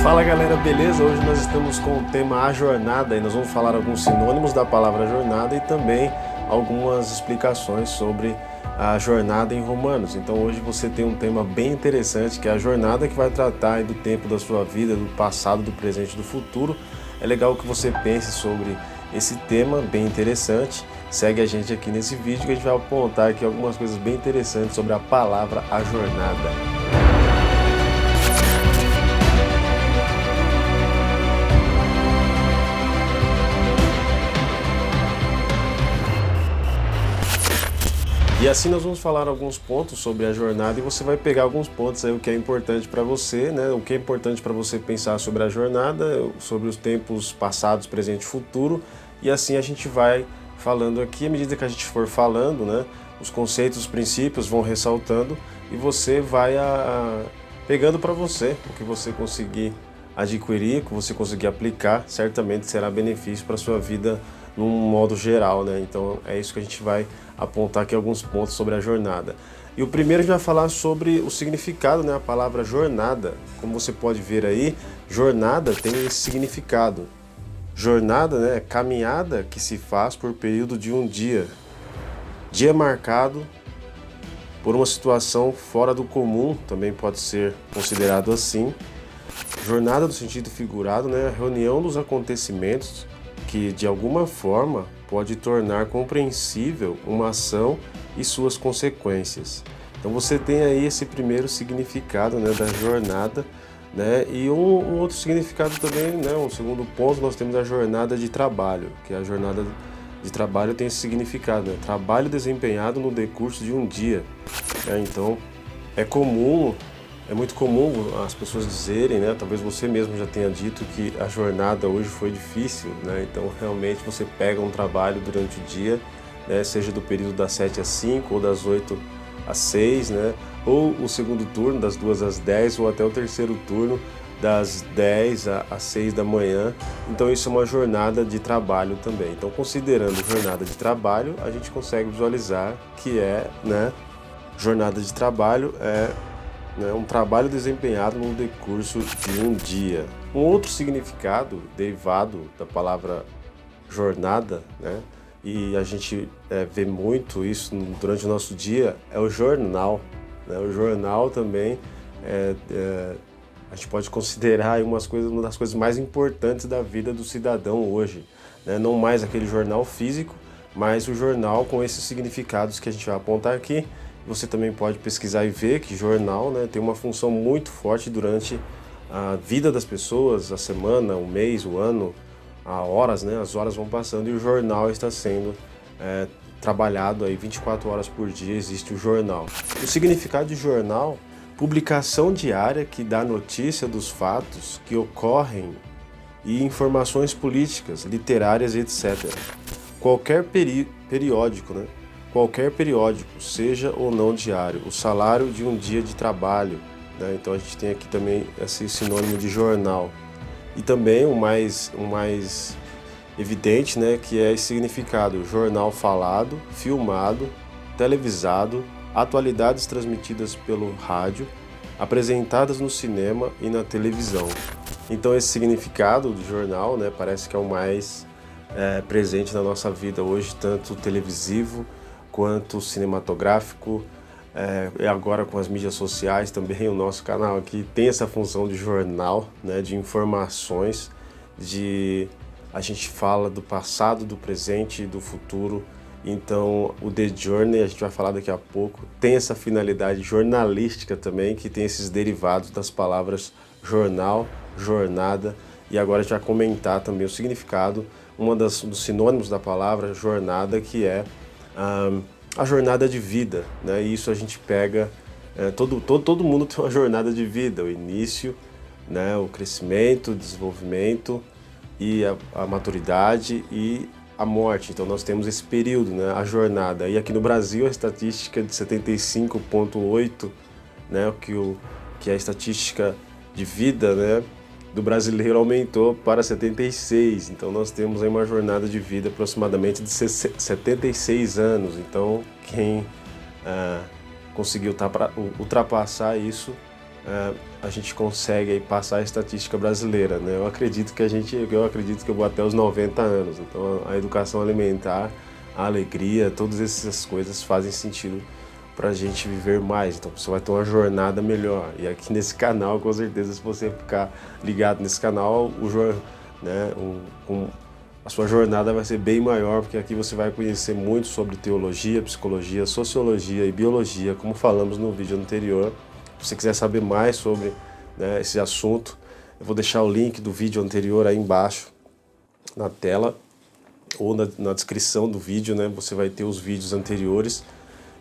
Fala galera, beleza? Hoje nós estamos com o tema A Jornada e nós vamos falar alguns sinônimos da palavra jornada e também algumas explicações sobre a jornada em Romanos. Então hoje você tem um tema bem interessante que é a jornada, que vai tratar aí do tempo da sua vida, do passado, do presente e do futuro. É legal que você pense sobre esse tema bem interessante. Segue a gente aqui nesse vídeo que a gente vai apontar aqui algumas coisas bem interessantes sobre a palavra A Jornada. E assim nós vamos falar alguns pontos sobre a jornada e você vai pegar alguns pontos aí, o que é importante para você, né? O que é importante para você pensar sobre a jornada, sobre os tempos passados, presente e futuro. E assim a gente vai falando aqui, à medida que a gente for falando, né? Os conceitos, os princípios vão ressaltando e você vai pegando para você o que você conseguir adquirir, o que você conseguir aplicar, certamente será benefício para a sua vida num modo geral, né? Então é isso que a gente vai apontar aqui alguns pontos sobre a jornada. E o primeiro a gente vai falar sobre o significado, né? A palavra jornada, como você pode ver aí, jornada tem esse significado. Jornada, né, é caminhada que se faz por período de um dia. Dia marcado por uma situação fora do comum, também pode ser considerado assim. Jornada no sentido figurado, né, a reunião dos acontecimentos que de alguma forma pode tornar compreensível uma ação e suas consequências. Então você tem aí esse primeiro significado, né, da jornada, né, e um outro significado também, né, um segundo ponto, nós temos a jornada de trabalho, que a jornada de trabalho tem esse significado, né, trabalho desempenhado no decurso de um dia. Né, então é muito comum as pessoas dizerem, né? Talvez você mesmo já tenha dito que a jornada hoje foi difícil, né? Então realmente você pega um trabalho durante o dia, né? Seja do período das 7 às 5 ou das 8 às 6, né? Ou o segundo turno das 2 às 10 ou até o terceiro turno das 10 às 6 da manhã. Então isso é uma jornada de trabalho também. Então considerando jornada de trabalho, a gente consegue visualizar que né? Jornada de trabalho é um trabalho desempenhado no decurso de um dia. Um outro significado derivado da palavra jornada, né, e a gente vê muito isso durante o nosso dia, é o jornal. Né? O jornal também a gente pode considerar uma das coisas mais importantes da vida do cidadão hoje. Né? Não mais aquele jornal físico, mas o jornal com esses significados que a gente vai apontar aqui. Você também pode pesquisar e ver que jornal, né, tem uma função muito forte durante a vida das pessoas, a semana, o mês, o ano, as horas, né, as horas vão passando e o jornal está sendo trabalhado aí 24 horas por dia, existe o jornal. O significado de jornal, publicação diária que dá notícia dos fatos que ocorrem e informações políticas, literárias, etc. Qualquer periódico, né? Qualquer periódico, seja ou não diário, o salário de um dia de trabalho, né? Então a gente tem aqui também esse sinônimo de jornal. E também o mais evidente, né, que é esse significado, jornal falado, filmado, televisado, atualidades transmitidas pelo rádio, apresentadas no cinema e na televisão. Então esse significado do jornal, né, parece que é o mais presente na nossa vida hoje, tanto televisivo quanto cinematográfico, e agora com as mídias sociais também, o nosso canal aqui tem essa função de jornal, né, de informações, a gente fala do passado, do presente e do futuro. Então o The Journey, a gente vai falar daqui a pouco, tem essa finalidade jornalística também, que tem esses derivados das palavras jornal, jornada, e agora a gente vai comentar também o significado, dos sinônimos da palavra jornada, que é a jornada de vida, né? E isso a gente pega, todo mundo tem uma jornada de vida, o início, né? O crescimento, o desenvolvimento e a maturidade e a morte. Então nós temos esse período, né? A jornada. E aqui no Brasil a estatística de 75,8, né? Que é a estatística de vida, né, do brasileiro aumentou para 76, então nós temos aí uma jornada de vida aproximadamente de 76 anos, então quem conseguiu ultrapassar isso a gente consegue aí passar a estatística brasileira, né? Eu acredito que eu vou até os 90 anos. Então a educação alimentar, a alegria, todas essas coisas fazem sentido para a gente viver mais. Então você vai ter uma jornada melhor. E aqui nesse canal, com certeza, se você ficar ligado nesse canal, a sua jornada vai ser bem maior, porque aqui você vai conhecer muito sobre teologia, psicologia, sociologia e biologia, como falamos no vídeo anterior. Se você quiser saber mais sobre, né, esse assunto, eu vou deixar o link do vídeo anterior aí embaixo na tela ou na descrição do vídeo, né? Você vai ter os vídeos anteriores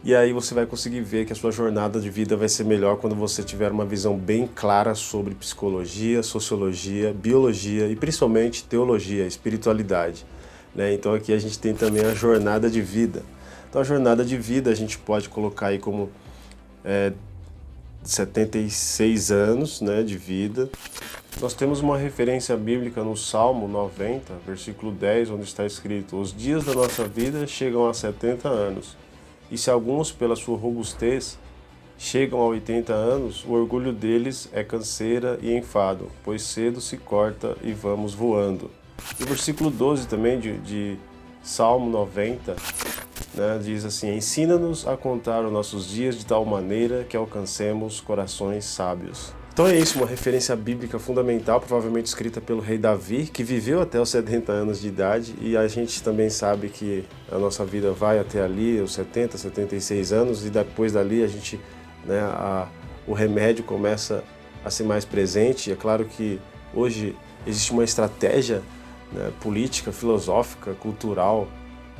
e aí você vai conseguir ver que a sua jornada de vida vai ser melhor quando você tiver uma visão bem clara sobre psicologia, sociologia, biologia e principalmente teologia, espiritualidade, né? Então aqui a gente tem também a jornada de vida. Então a jornada de vida a gente pode colocar aí como 76 anos, né, de vida. Nós temos uma referência bíblica no Salmo 90, versículo 10, onde está escrito: os dias da nossa vida chegam a 70 anos, e se alguns, pela sua robustez, chegam a 80 anos, o orgulho deles é canseira e enfado, pois cedo se corta e vamos voando. E o versículo 12 também de Salmo 90, né, diz assim: ensina-nos a contar os nossos dias de tal maneira que alcancemos corações sábios. Então é isso, uma referência bíblica fundamental, provavelmente escrita pelo rei Davi, que viveu até os 70 anos de idade, e a gente também sabe que a nossa vida vai até ali, os 70, 76 anos, e depois dali a gente, né, o remédio começa a ser mais presente. É claro que hoje existe uma estratégia, né, política, filosófica, cultural,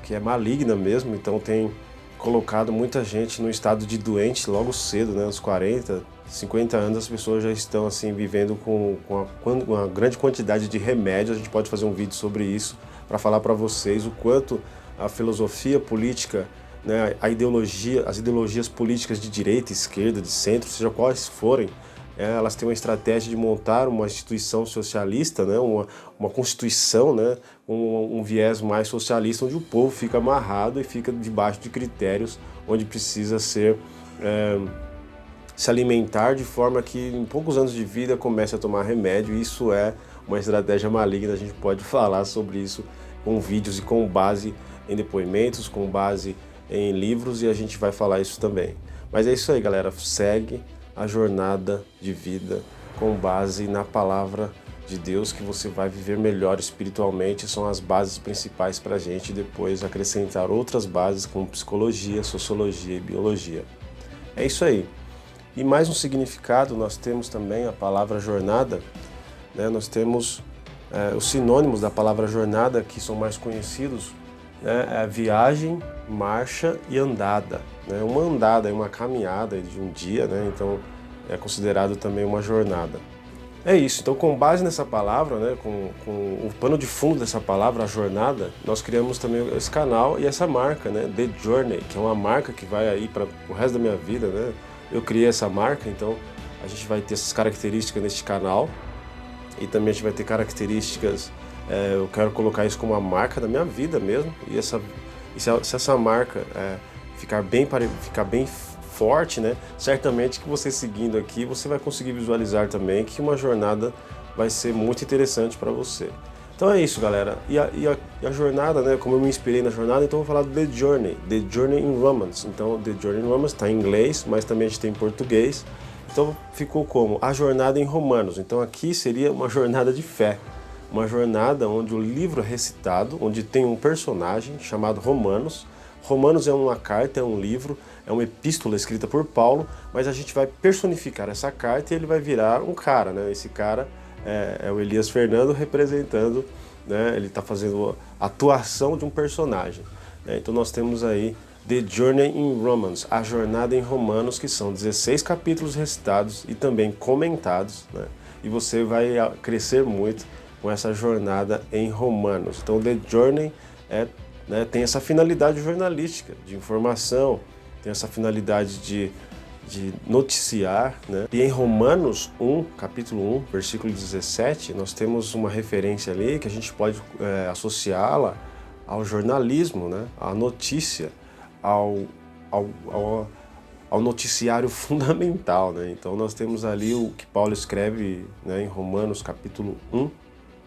que é maligna mesmo, então tem colocado muita gente no estado de doente logo cedo, né? Aos 40, 50 anos as pessoas já estão assim vivendo com uma grande quantidade de remédios. A gente pode fazer um vídeo sobre isso para falar para vocês o quanto a filosofia política, né, a ideologia, as ideologias políticas de direita, esquerda, de centro, seja quais forem, elas têm uma estratégia de montar uma instituição socialista, né, uma constituição, né, um viés mais socialista, onde o povo fica amarrado e fica debaixo de critérios onde precisa se alimentar de forma que em poucos anos de vida comece a tomar remédio. Isso é uma estratégia maligna. A gente pode falar sobre isso com vídeos e com base em depoimentos, com base em livros, e a gente vai falar isso também. Mas é isso aí, galera. Segue a jornada de vida com base na palavra de Deus, que você vai viver melhor espiritualmente. São as bases principais para a gente depois acrescentar outras bases como psicologia, sociologia e biologia. É isso aí. E mais um significado, nós temos também a palavra jornada, né? Nós temos os sinônimos da palavra jornada, que são mais conhecidos, né? É viagem, marcha e andada, né? Uma andada é uma caminhada de um dia, né? Então é considerado também uma jornada. É isso, então com base nessa palavra, né, com o pano de fundo dessa palavra, a jornada, nós criamos também esse canal e essa marca, né, The Journey, que é uma marca que vai aí para o resto da minha vida, né? Eu criei essa marca, então a gente vai ter essas características neste canal e também a gente vai ter características, eu quero colocar isso como uma marca da minha vida mesmo, e se essa marca ficar bem forte, né, certamente que você seguindo aqui, você vai conseguir visualizar também que uma jornada vai ser muito interessante para você. Então é isso, galera. E a jornada, né, como eu me inspirei na jornada, então eu vou falar do The Journey in Romans. Então The Journey in Romans está em inglês, mas também a gente tem em português. Então ficou como a jornada em Romanos. Então aqui seria uma jornada de fé, uma jornada onde o livro é recitado, onde tem um personagem chamado Romanos. Romanos é uma carta, é um livro, é uma epístola escrita por Paulo, mas a gente vai personificar essa carta e ele vai virar um cara, né? Esse cara é o Elias Fernando representando, né? Ele está fazendo a atuação de um personagem, né? Então nós temos aí The Journey in Romans, a jornada em Romanos, que são 16 capítulos recitados e também comentados, né? E você vai crescer muito com essa jornada em Romanos. Então The Journey né, tem essa finalidade jornalística, de informação, tem essa finalidade de noticiar, né? E em Romanos 1, capítulo 1, versículo 17, nós temos uma referência ali que a gente pode associá-la ao jornalismo, né? À notícia, ao noticiário fundamental, né? Então nós temos ali o que Paulo escreve, né, em Romanos capítulo 1,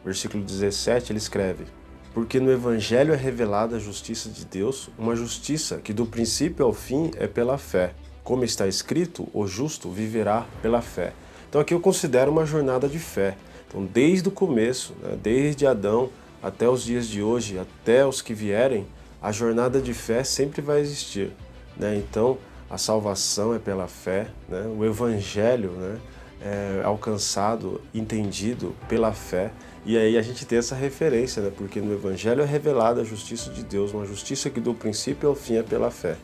versículo 17, ele escreve: porque no Evangelho é revelada a justiça de Deus, uma justiça que do princípio ao fim é pela fé. Como está escrito, o justo viverá pela fé. Então aqui eu considero uma jornada de fé. Então desde o começo, né, desde Adão até os dias de hoje, até os que vierem, a jornada de fé sempre vai existir, né? Então a salvação é pela fé, né? O Evangelho, né, é alcançado, entendido pela fé. E aí a gente tem essa referência, né? Porque no Evangelho é revelada a justiça de Deus, uma justiça que do princípio ao fim é pela fé.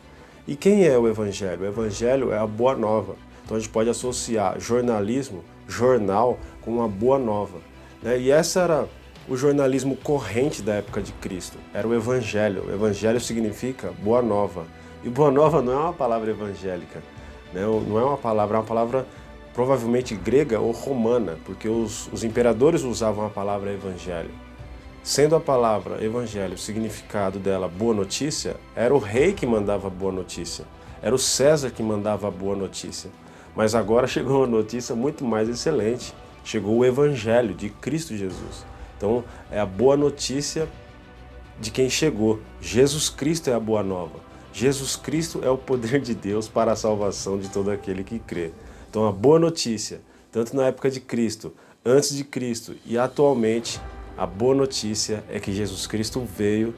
E quem é o Evangelho? O Evangelho é a boa nova. Então a gente pode associar jornalismo, jornal, com uma boa nova, né? E essa era o jornalismo corrente da época de Cristo, era o Evangelho. O Evangelho significa boa nova. E boa nova não é uma palavra evangélica, né? Não é uma palavra provavelmente grega ou romana, porque os imperadores usavam a palavra evangelho. Sendo a palavra evangelho, o significado dela boa notícia, era o rei que mandava boa notícia, era o César que mandava a boa notícia. Mas agora chegou uma notícia muito mais excelente, chegou o Evangelho de Cristo Jesus. Então é a boa notícia de quem chegou. Jesus Cristo é a boa nova. Jesus Cristo é o poder de Deus para a salvação de todo aquele que crê. Então a boa notícia, tanto na época de Cristo, antes de Cristo e atualmente, a boa notícia é que Jesus Cristo veio,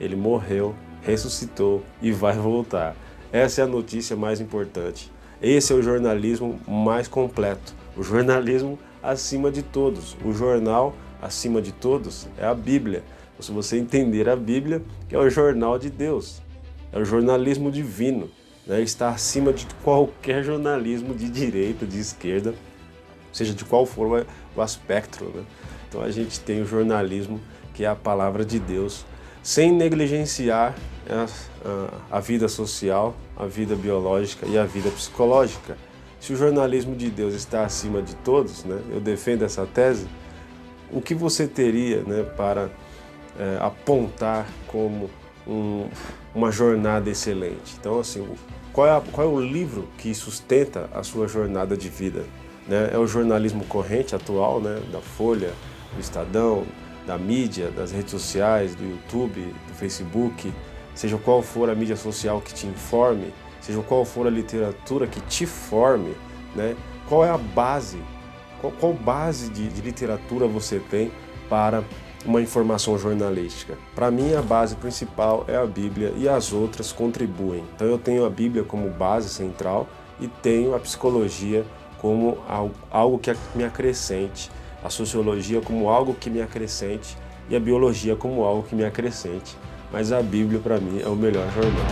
ele morreu, ressuscitou e vai voltar. Essa é a notícia mais importante. Esse é o jornalismo mais completo, o jornalismo acima de todos. O jornal acima de todos é a Bíblia. Se você entender a Bíblia, que é o jornal de Deus, é o jornalismo divino, né? Está acima de qualquer jornalismo de direita, de esquerda, seja de qual for o aspecto, né? Então a gente tem o jornalismo que é a palavra de Deus, sem negligenciar a vida social, a vida biológica e a vida psicológica. Se o jornalismo de Deus está acima de todos, né, eu defendo essa tese, o que você teria, né, para apontar como uma jornada excelente? Então, assim, qual é o livro que sustenta a sua jornada de vida? Né? É o jornalismo corrente atual, né, da Folha, do Estadão, da mídia, das redes sociais, do YouTube, do Facebook, seja qual for a mídia social que te informe, seja qual for a literatura que te forme, né? Qual é a base, qual base de literatura você tem para uma informação jornalística? Para mim, a base principal é a Bíblia e as outras contribuem. Então eu tenho a Bíblia como base central e tenho a psicologia como algo que me acrescente, a sociologia como algo que me acrescente e a biologia como algo que me acrescente. Mas a Bíblia, para mim, é o melhor jornal.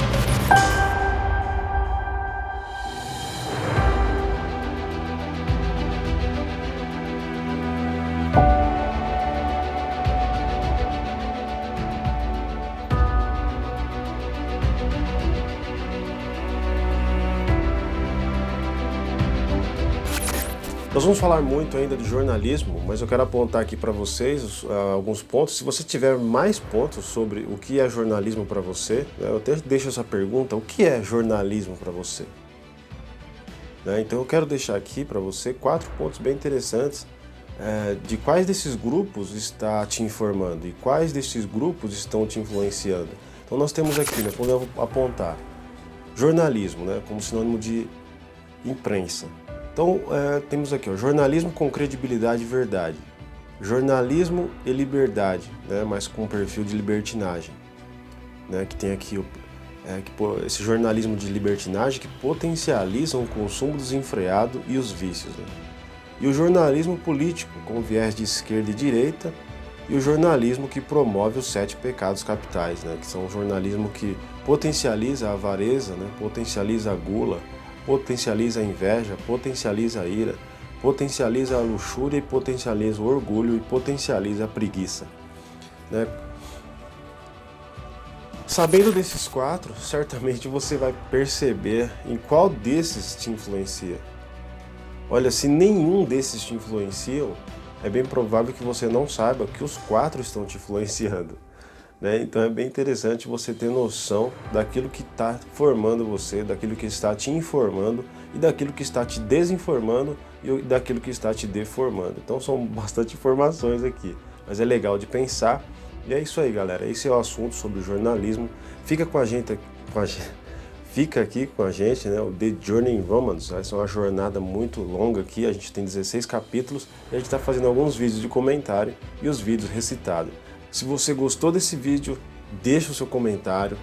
Nós vamos falar muito ainda de jornalismo, mas eu quero apontar aqui para vocês alguns pontos. Se você tiver mais pontos sobre o que é jornalismo para você, né, eu até deixo essa pergunta: o que é jornalismo para você? Né, então eu quero deixar aqui para você 4 pontos bem interessantes de quais desses grupos está te informando e quais desses grupos estão te influenciando. Então nós temos aqui, né, podemos apontar jornalismo, né, como sinônimo de imprensa. Então, temos aqui, ó, jornalismo com credibilidade e verdade, jornalismo e liberdade, né, mas com perfil de libertinagem, né, que tem aqui esse jornalismo de libertinagem que potencializa o consumo desenfreado e os vícios, né, e o jornalismo político com viés de esquerda e direita, e o jornalismo que promove os 7 pecados capitais, né, que são um jornalismo que potencializa a avareza, né, potencializa a gula, potencializa a inveja, potencializa a ira, potencializa a luxúria e potencializa o orgulho e potencializa a preguiça, né? Sabendo desses 4, certamente você vai perceber em qual desses te influencia. Olha, se nenhum desses te influenciam, é bem provável que você não saiba que os 4 estão te influenciando, né? Então é bem interessante você ter noção daquilo que está formando você, daquilo que está te informando e daquilo que está te desinformando e daquilo que está te deformando. Então são bastante informações aqui, mas é legal de pensar. E é isso aí, galera. Esse é o assunto sobre o jornalismo. Fica com a gente, fica aqui com a gente, né? O The Journey in Romance. Essa é uma jornada muito longa aqui. A gente tem 16 capítulos e a gente está fazendo alguns vídeos de comentário e os vídeos recitados. Se você gostou desse vídeo, deixa o seu comentário,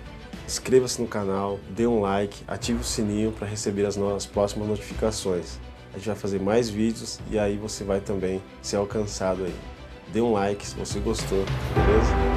inscreva-se no canal, dê um like, ative o sininho para receber as nossas próximas notificações. A gente vai fazer mais vídeos e aí você vai também ser alcançado aí. Dê um like se você gostou, beleza?